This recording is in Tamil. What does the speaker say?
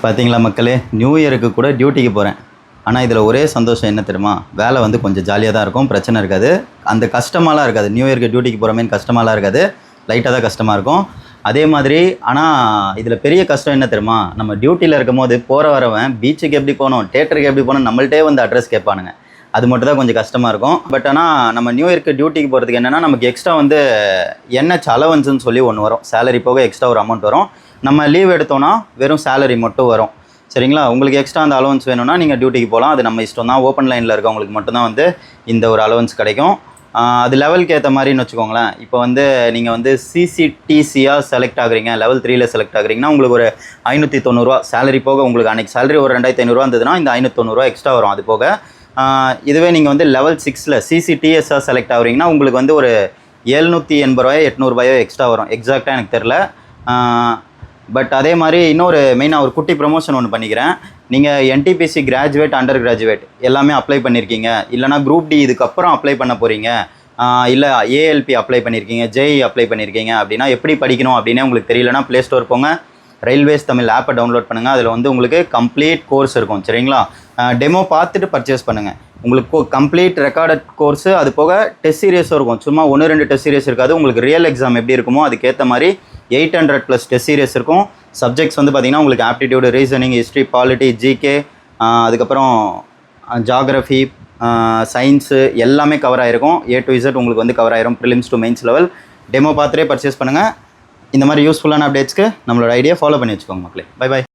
பார்த்தீங்களா மக்களே, நியூ இயருக்கு கூட டியூட்டிக்கு போகிறேன். ஆனால் இதில் ஒரே சந்தோஷம் என்ன தெரியுமா? வேலை வந்து கொஞ்சம் ஜாலியாக தான் இருக்கும், பிரச்சனை இருக்காது. அந்த கஷ்டமாலாம் இருக்காது. நியூ இயருக்கு டியூட்டிக்கு போகிறோமேன்னு கஷ்டமாலாம் இருக்காது, லைட்டாக தான் கஷ்டமாக இருக்கும். அதே மாதிரி ஆனால் இதில் பெரிய கஷ்டம் என்ன தெரியுமா? நம்ம டியூட்டியில் இருக்கும் போது போகிற வரவன் பீச்சுக்கு எப்படி போகணும், தேட்டருக்கு எப்படி போகணும், நம்மள்ட்டே வந்து அட்ரஸ் கேட்பானுங்க. அது மட்டும் தான் கொஞ்சம் கஷ்டமாக இருக்கும். பட் ஆனால் நம்ம நியூ இயர்க்கு டியூட்டிக்கு போகிறதுக்கு என்னென்னா, நமக்கு எக்ஸ்ட்ரா வந்து என்ஹெச் அலவன்ஸ்னு சொல்லி ஒன்று வரும். சேலரி போக எக்ஸ்ட்ரா ஒரு அமௌண்ட் வரும். நம்ம லீவ் எடுத்தோன்னா வெறும் சேலரி மட்டும் வரும். சரிங்களா? உங்களுக்கு எக்ஸ்ட்ரா அந்த அலவன்ஸ் வேணும்னா நீங்கள் டியூட்டிக்கு போகலாம். அது நம்ம இஷ்டம் தான். ஓப்பன் லைனில் இருக்கவங்களுக்கு மட்டும்தான் வந்து இந்த ஒரு அலவன்ஸ் கிடைக்கும். அது லெவலுக்கு ஏற்ற மாதிரின்னு வச்சுக்கோங்களேன். இப்போ வந்து நீங்கள் வந்து சிசிடிசியாக செலக்ட் ஆகுறீங்க, லெவல் 3ல் செலக்ட் ஆகுறீங்கன்னா உங்களுக்கு ஒரு 590 சேலரி போக, உங்களுக்கு அன்றைக்கி சேலரி ஒரு 2500 இருந்ததுன்னா இந்த 590 எக்ஸ்ட்ரா வரும். அது போக இதுவே நீங்கள் வந்து லெவல் 6ல் சிசிடிஎஸ்ஸாக செலக்ட் ஆகுறீங்கன்னா உங்களுக்கு வந்து ஒரு 780 800 எக்ஸ்ட்ரா வரும். எக்ஸாக்டாக எனக்கு தெரில. பட் அதே மாதிரி இன்னொரு மெயினாக ஒரு குட்டி ப்ரொமோஷன் ஒன்று பண்ணிக்கிறேன். நீங்கள் என்டிபிசி கிராஜுவேட், அண்டர் கிராஜுவேட் எல்லாமே அப்ளை பண்ணியிருக்கீங்க, இல்லைனா குரூப் டி இதுக்கப்புறம் அப்ளை பண்ண போகிறீங்க, இல்லை ஏஎல்பி அப்ளை பண்ணியிருக்கீங்க, ஜேஇ அப்ளை பண்ணியிருக்கீங்க அப்படின்னா எப்படி படிக்கணும் அப்படின்னே உங்களுக்கு தெரியலனா ப்ளே ஸ்டோர் போங்க, ரயில்வேஸ் தமிழ் ஆப்பை டவுன்லோட் பண்ணுங்கள். அதில் வந்து உங்களுக்கு கம்ப்ளீட் கோர்ஸ் இருக்கும். சரிங்களா? டெமோ பார்த்துட்டு பர்ச்சேஸ் பண்ணுங்கள். உங்களுக்கு கம்ப்ளீட் ரெக்கார்டட் கோர்ஸு, அது போக டெஸ்ட் சீரியஸும் இருக்கும். சும்மா 1-2 டெஸ்ட் சீரியஸ் இருக்காது. உங்களுக்கு ரியல் எக்ஸாம் எப்படி இருக்குமோ அதுக்கேற்ற மாதிரி 800+ டெஸ்ட் சீரியஸ் இருக்கும். சப்ஜெக்ட்ஸ் வந்து பார்த்திங்கன்னா உங்களுக்கு aptitude, reasoning, history, polity, GK, அதுக்கப்புறம் ஜாகிரஃபி, சயின்ஸு எல்லாமே கவர் ஆகிருக்கும். A to Z உங்களுக்கு வந்து கவர் ஆகிரும். Prelims to mains level. Demo பார்த்துட்டே பர்ச்சேஸ் பண்ணுங்கள். இந்த மாதிரி யூஸ்ஃபுல்லான அப்டேட்ஸ்க்கு நம்மளோட ஐடியா ஃபாலோ பண்ணி வச்சுக்கோங்க மக்களே. பை.